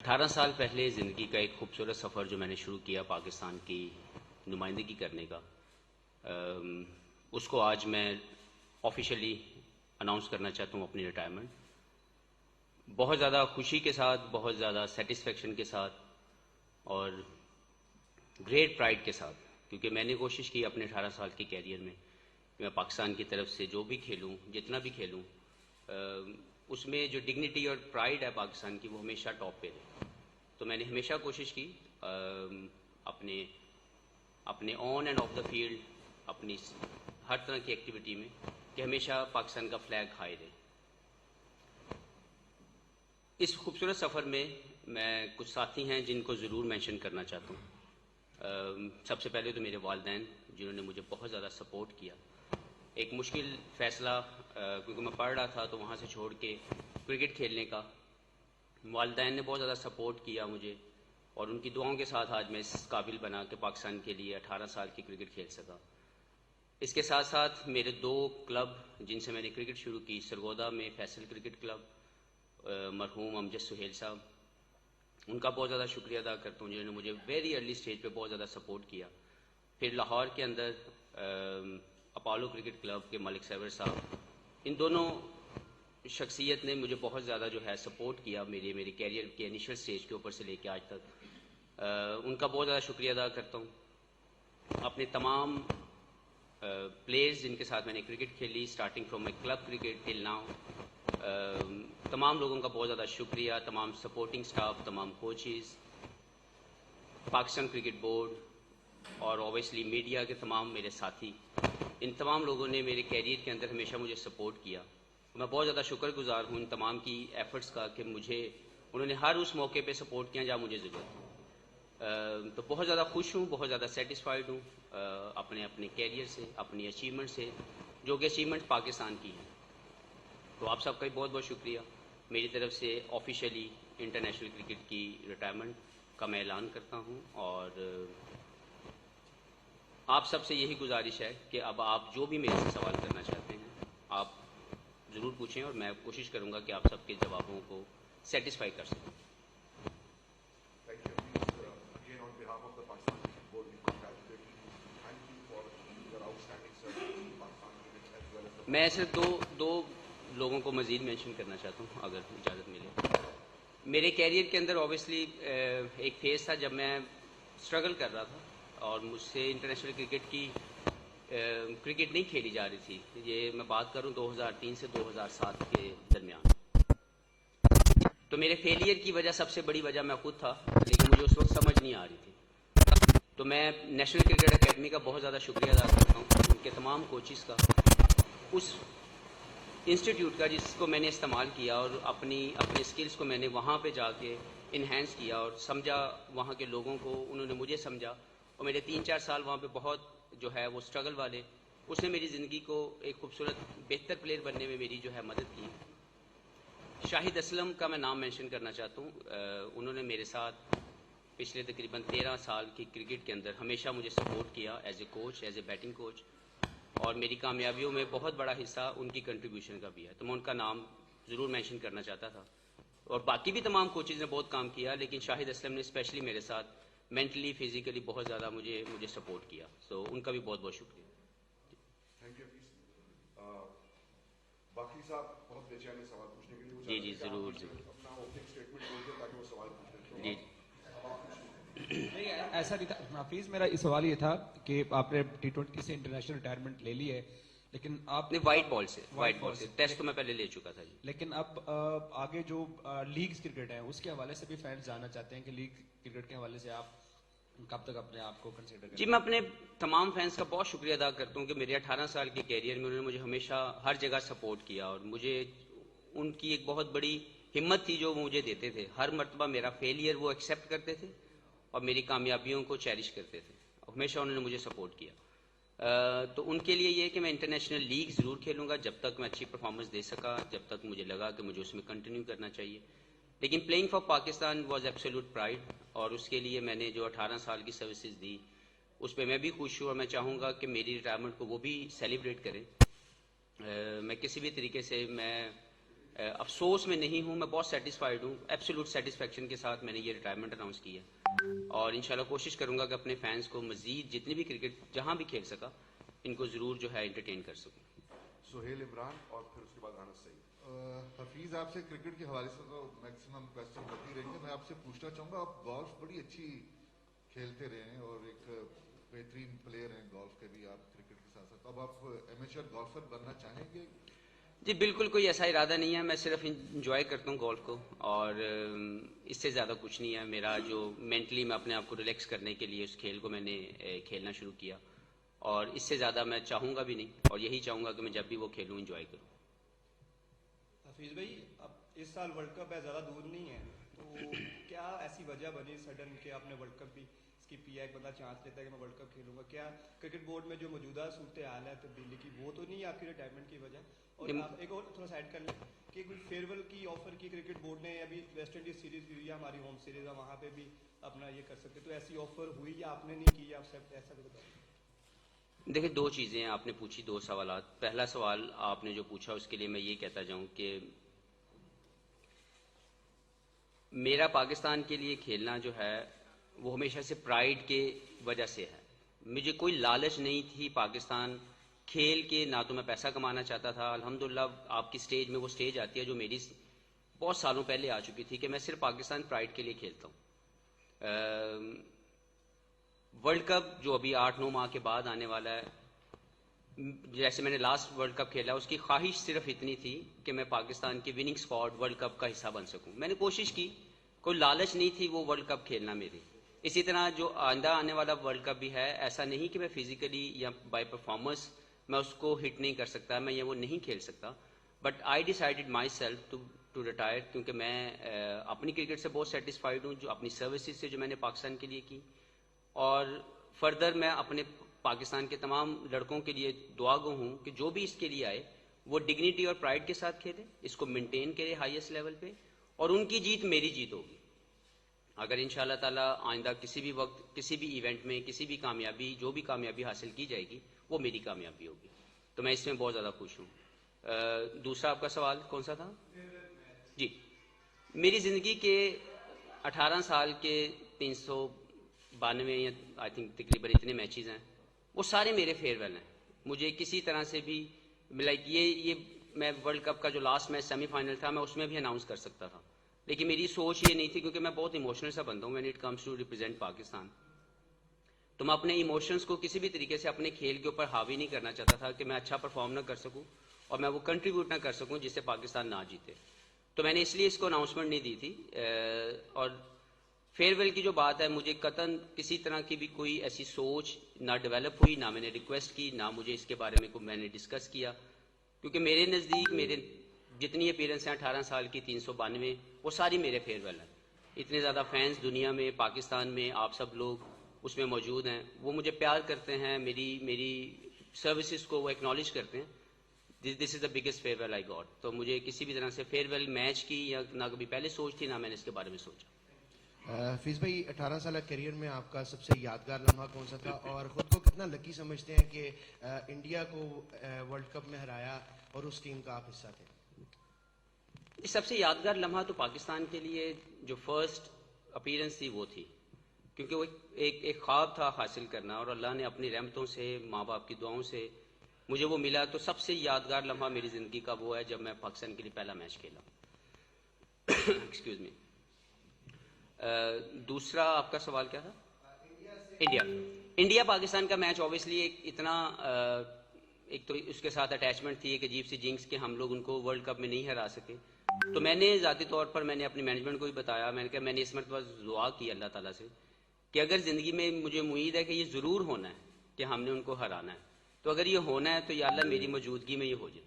18 سال پہلے زندگی کا ایک خوبصورت سفر جو میں نے شروع کیا پاکستان کی نمائندگی کرنے کا، اس کو آج میں آفیشیلی اناؤنس کرنا چاہتا ہوں اپنی ریٹائرمنٹ. بہت زیادہ خوشی کے ساتھ، بہت زیادہ سیٹسفیکشن کے ساتھ اور گریٹ پرائڈ کے ساتھ، کیونکہ میں نے کوشش کی اپنے 18 سال کے کیریئر میں کہ میں پاکستان کی طرف سے جو بھی کھیلوں، جتنا بھی کھیلوں، اس میں جو ڈگنیٹی اور پرائڈ ہے پاکستان کی وہ ہمیشہ ٹاپ پہ رہے. تو میں نے ہمیشہ کوشش کی اپنے on and of the field, اپنی ہر طرح کی ایکٹیویٹی میں، کہ ہمیشہ پاکستان کا فلیگ ہائی رہے. اس خوبصورت سفر میں کچھ ساتھی ہیں جن کو ضرور مینشن کرنا چاہتا ہوں. سب سے پہلے تو میرے والدین، جنہوں نے مجھے بہت زیادہ سپورٹ کیا. ایک مشکل فیصلہ، کیونکہ میں پڑھ رہا تھا تو وہاں سے چھوڑ کے کرکٹ کھیلنے کا، والدین نے بہت زیادہ سپورٹ کیا مجھے، اور ان کی دعاؤں کے ساتھ آج میں اس قابل بنا کہ پاکستان کے لیے 18 سال کی کرکٹ کھیل سکا. اس کے ساتھ ساتھ میرے 2 کلب جن سے میں نے کرکٹ شروع کی، سرگودا میں فیصل کرکٹ کلب، مرحوم امجد سہیل صاحب، ان کا بہت زیادہ شکریہ ادا کرتا ہوں جنہوں نے مجھے ویری ارلی سٹیج پہ بہت زیادہ سپورٹ کیا. پھر لاہور کے اندر اپولو کرکٹ کلب کے ملک سیور صاحب، ان دونوں شخصیت نے مجھے بہت زیادہ جو ہے سپورٹ کیا میری کیریئر کے انیشل سٹیج کے اوپر سے لے کے آج تک. ان کا بہت زیادہ شکریہ ادا کرتا ہوں. اپنے تمام پلیئرز جن کے ساتھ میں نے کرکٹ کھیلی، starting from my club cricket till now, تمام لوگوں کا بہت زیادہ شکریہ. تمام سپورٹنگ سٹاف، تمام کوچز، پاکستان کرکٹ بورڈ اور اوبیسلی میڈیا کے تمام میرے ساتھی، ان تمام لوگوں نے میرے کیریئر کے اندر ہمیشہ مجھے سپورٹ کیا. میں بہت زیادہ شکر گزار ہوں ان تمام کی ایفرٹس کا کہ انہوں نے ہر اس موقع پہ سپورٹ کیا جہاں مجھے ضرورت تھی. تو بہت زیادہ خوش ہوں، بہت زیادہ سیٹسفائیڈ ہوں اپنے کیریئر سے، اپنی اچیومنٹ سے، جو کہ اچیومنٹ پاکستان کی ہے. تو آپ سب کا بہت بہت شکریہ. میری طرف سے آفیشیلی انٹرنیشنل کرکٹ کی ریٹائرمنٹ کا میں اعلان کرتا ہوں، اور آپ سب سے یہی گزارش ہے کہ اب آپ جو بھی میرے سے سوال کرنا چاہتے ہیں آپ ضرور پوچھیں، اور میں کوشش کروں گا کہ آپ سب کے جوابوں کو سیٹسفائی کر سکوں. میں صرف دو لوگوں کو مزید مینشن کرنا چاہتا ہوں اگر اجازت ملے. میرے کیریئر کے اندر اوبیسلی ایک فیز تھا جب میں اسٹرگل کر رہا تھا اور مجھ سے انٹرنیشنل کرکٹ نہیں کھیلی جا رہی تھی. یہ میں بات کروں 2003 سے 2007 کے درمیان. تو میرے فیلئر کی وجہ، سب سے بڑی وجہ میں خود تھا، لیکن مجھے اس وقت سمجھ نہیں آ رہی تھی. تو میں نیشنل کرکٹ اکیڈمی کا بہت زیادہ شکریہ ادا کرتا ہوں، ان کے تمام کوچز کا، اس انسٹیٹیوٹ کا جس کو میں نے استعمال کیا، اور اپنے اسکلز کو میں نے وہاں پہ جا کے انہینس کیا اور سمجھا وہاں کے لوگوں کو، انہوں نے مجھے سمجھا، اور میرے 3-4 سال وہاں پہ بہت جو ہے وہ اسٹرگل والے، اس نے میری زندگی کو ایک خوبصورت بہتر پلیئر بننے میں میری جو ہے مدد کی. شاہد اسلم کا میں نام مینشن کرنا چاہتا ہوں. انہوں نے میرے ساتھ پچھلے تقریباً 13 سال کی کرکٹ کے اندر ہمیشہ مجھے سپورٹ کیا as a coach, as a batting coach, اور میری کامیابیوں میں بہت بڑا حصہ ان کی کنٹریبیوشن کا بھی ہے. تو میں ان کا نام ضرور مینشن کرنا چاہتا تھا. اور باقی بھی تمام کوچز نے بہت کام کیا، لیکن شاہد اسلم نے اسپیشلی میرے ساتھ مینٹلی، فزیکلی بہت زیادہ مجھے سپورٹ کیا. سو ان کا بھی بہت بہت شکریہ. Thank you Hafeez. باقی صاحب بہت بے چین سوال پوچھنے کے لیے. جی ضرور اپنا اوپننگ اسٹیٹمنٹ بول دیں تاکہ وہ سوال پوچھ لیں. جی. نہیں ایسا نہیں تھا حفیظ، میرا سوال یہ تھا کہ آپ نے T20 سے انٹرنیشنل ریٹائرمنٹ لے لی ہے، لیکن آپ نے وائٹ بال سے ٹیسٹ تو میں پہلے لے چکا تھا. جی. لیکن اب آگے جو لیگز کرکٹ ہیں اس کے حوالے سے بھی فینس جاننا چاہتے ہیں کہ لیگ کرکٹ کے حوالے سے آپ کب تک اپنے آپ کو کنسیڈر کریں؟ جی میں اپنے تمام فینس کا بہت شکریہ ادا کرتا ہوں کہ میرے 18 سال کے کیریئر میں انہوں نے مجھے ہمیشہ ہر جگہ سپورٹ کیا، اور مجھے ان کی ایک بہت بڑی ہمت تھی جو وہ مجھے دیتے تھے. ہر مرتبہ میرا فیلئر وہ ایکسیپٹ کرتے تھے اور میری کامیابیوں کو چیریش کرتے تھے. ہمیشہ انہوں نے مجھے سپورٹ کیا. تو ان کے لیے یہ کہ میں انٹرنیشنل لیگ ضرور کھیلوں گا جب تک میں اچھی پرفارمنس دے سکا، جب تک مجھے لگا کہ مجھے اس میں کنٹینیو کرنا چاہیے. لیکن playing for Pakistan was absolute pride, اور اس کے لیے میں نے جو 18 سال کی سروسز دی اس پہ میں بھی خوش ہوں، اور میں چاہوں گا کہ میری ریٹائرمنٹ کو وہ بھی سیلیبریٹ کریں. میں کسی بھی طریقے سے میں افسوس میں نہیں ہوں, میں بہت سیٹسفائیڈ ہوں. ایبسولوٹ سیٹسفیکشن کے ساتھ میں نے یہ ریٹائرمنٹ اناؤنس کی ہے, اور انشاءاللہ کوشش کروں گا کہ اپنے فینس کو مزید جتنی بھی کرکٹ جہاں بھی کھیل سکا ان کو ضرور جو ہے انٹرٹین کر سکوں. سہیل عمران اور پھر اس کے بعد انس سعید. حفیظ, آپ سے کرکٹ کے حوالے سے تو میکسیمم کویسچن ہوتی رہیں گے. میں آپ سے پوچھنا چاہوں گا, آپ گولف بڑی اچھی کھیلتے رہے ہیں اور ایک بہترین پلیئر ہیں گولف کے بھی آپ کرکٹ کے ساتھ ساتھ. اب آپ ایمیچر گولفر بننا چاہیں گے؟ جی بالکل کوئی ایسا ارادہ نہیں ہے, میں صرف انجوائے کرتا ہوں گولف کو, اور اس سے زیادہ کچھ نہیں ہے. میرا جو مینٹلی میں اپنے آپ کو ریلیکس کرنے کے لیے اس کھیل کو میں نے کھیلنا شروع کیا, اور اس سے زیادہ میں چاہوں گا بھی نہیں, اور یہی چاہوں گا کہ میں جب بھی وہ کھیلوں انجوائے کروں. حفیظ بھائی, اب اس سال ورلڈ کپ ہے, زیادہ دور نہیں ہے, تو کیا ایسی وجہ بنی سڈن کہ آپ نے ورلڈ کپ بھی اسکپ کیا؟ ایک بندہ چانس لیتا ہے کہ میں ورلڈ کپ کھیلوں گا. کیا کرکٹ بورڈ میں جو موجودہ صورتحال ہے تبدیلی کی, وہ تو نہیں آپ کی ریٹائرمنٹ کی وجہ؟ اور آپ ایک اور تھوڑا سا ایڈ کر لیں کہ کوئی فیئر کی آفر کی کرکٹ بورڈ نے, ابھی ویسٹ انڈیز سیریز ہوئی ہے, ہماری ہوم سیریز ہے, وہاں پہ بھی اپنا یہ کر سکتے, تو ایسی آفر ہوئی یا آپ نے نہیں کی, آپ سب ایسا بھی بتائیں. دیکھیں, دو چیزیں آپ نے پوچھی, دو سوالات. پہلا سوال آپ نے جو پوچھا اس کے لیے میں یہ کہتا جاؤں کہ میرا پاکستان کے لیے کھیلنا جو ہے وہ ہمیشہ سے پرائیڈ کے وجہ سے ہے. مجھے کوئی لالچ نہیں تھی پاکستان کھیل کے, نہ تو میں پیسہ کمانا چاہتا تھا. الحمدللہ آپ کی سٹیج میں وہ سٹیج آتی ہے جو میری بہت سالوں پہلے آ چکی تھی کہ میں صرف پاکستان پرائیڈ کے لیے کھیلتا ہوں. ورلڈ کپ جو ابھی 8-9 ماہ کے بعد آنے والا ہے, جیسے میں نے لاسٹ ورلڈ کپ کھیلا, اس کی خواہش صرف اتنی تھی کہ میں پاکستان کی وننگ اسکواڈ ورلڈ کپ کا حصہ بن سکوں. میں نے کوشش کی, کوئی لالچ نہیں تھی وہ ورلڈ کپ کھیلنا میری. اسی طرح جو آئندہ آنے والا ورلڈ کپ بھی ہے, ایسا نہیں کہ میں فزیکلی یا بائی پرفارمنس میں اس کو ہٹ نہیں کر سکتا, میں یہ وہ نہیں کھیل سکتا, but I decided myself to retire, کیونکہ میں اپنی کرکٹ سے بہت سیٹسفائیڈ ہوں, جو اپنی سروسز سے جو میں نے پاکستان کے لیے کی, اور فردر میں اپنے پاکستان کے تمام لڑکوں کے لیے دعا گو ہوں کہ جو بھی اس کے لیے آئے وہ ڈگنیٹی اور پرائڈ کے ساتھ کھیلے, اس کو مینٹین کرے ہائیسٹ لیول پہ, اور ان کی جیت میری جیت ہوگی. اگر انشاءاللہ تعالی آئندہ کسی بھی وقت کسی بھی ایونٹ میں کسی بھی کامیابی, جو بھی کامیابی حاصل کی جائے گی وہ میری کامیابی ہوگی, تو میں اس میں بہت زیادہ خوش ہوں. دوسرا آپ کا سوال کون سا تھا؟ جی, میری زندگی کے 18 سال کے 392 یا آئی تھنک تقریباً اتنے میچز ہیں, وہ سارے میرے فیئرویل ہیں. مجھے کسی طرح سے بھی لائک یہ میں ورلڈ کپ کا جو لاسٹ میچ سیمی فائنل تھا میں اس میں بھی اناؤنس کر سکتا تھا, لیکن میری سوچ یہ نہیں تھی, کیونکہ میں بہت ایموشنل سا بندہ ہوں when it comes to represent Pakistan. تو میں اپنے ایموشنز کو کسی بھی طریقے سے اپنے کھیل کے اوپر حاوی نہیں کرنا چاہتا تھا کہ میں اچھا پرفارم نہ کر سکوں اور میں وہ کنٹریبیوٹ نہ کر سکوں جس سے پاکستان نہ جیتے. تو میں نے اس لیے اس کو اناؤنسمنٹ نہیں دی تھی. اور فیئرویل کی جو بات ہے, مجھے قطعاً کسی طرح کی بھی کوئی ایسی سوچ نہ ڈیولپ ہوئی, نہ میں نے ریکویسٹ کی, نہ مجھے اس کے بارے میں میں نے ڈسکس کیا, کیونکہ میرے نزدیک میرے جتنی اپیرنس ہیں 18 سال کی 392 وہ ساری میرے فیئرویل ہیں. اتنے زیادہ فینس دنیا میں, پاکستان میں, آپ سب لوگ اس میں موجود ہیں, وہ مجھے پیار کرتے ہیں, میری سروسز کو وہ ایکنالج کرتے ہیں. This is the biggest farewell I got. تو مجھے کسی بھی طرح سے فیئرویل میچ کی یا نہ کبھی پہلے سوچ تھی, نہ میں نے اس کے بارے میں سوچا. حفیظ بھائی, 18 سالہ کیریئر میں آپ کا سب سے یادگار لمحہ کون سا تھا, اور خود کو کتنا لکی سمجھتے ہیں کہ انڈیا کو ورلڈ کپ میں ہرایا اور اس ٹیم کا آپ حصہ تھے؟ سب سے یادگار لمحہ تو پاکستان کے لیے جو فرسٹ اپیرنس تھی وہ تھی, کیونکہ وہ ایک خواب تھا حاصل کرنا, اور اللہ نے اپنی رحمتوں سے, ماں باپ کی دعاؤں سے مجھے وہ ملا. تو سب سے یادگار لمحہ میری زندگی کا وہ ہے جب میں پاکستان کے لیے پہلا میچ کھیلا. Excuse me. دوسرا آپ کا سوال کیا تھا؟ انڈیا پاکستان کا میچ اوبیسلی ایک تو اس کے ساتھ اٹیچمنٹ تھی, ایک عجیب سی جنکس کہ ہم لوگ ان کو ورلڈ کپ میں نہیں ہرا سکے. تو میں نے ذاتی طور پر میں نے اپنی مینجمنٹ کو بھی بتایا, میں نے کہا میں نے اس مرتبہ دعا کی اللہ تعالیٰ سے کہ اگر زندگی میں مجھے امید ہے کہ یہ ضرور ہونا ہے کہ ہم نے ان کو ہرانا ہے, تو اگر یہ ہونا ہے تو یا اللہ میری موجودگی میں یہ ہو جائے.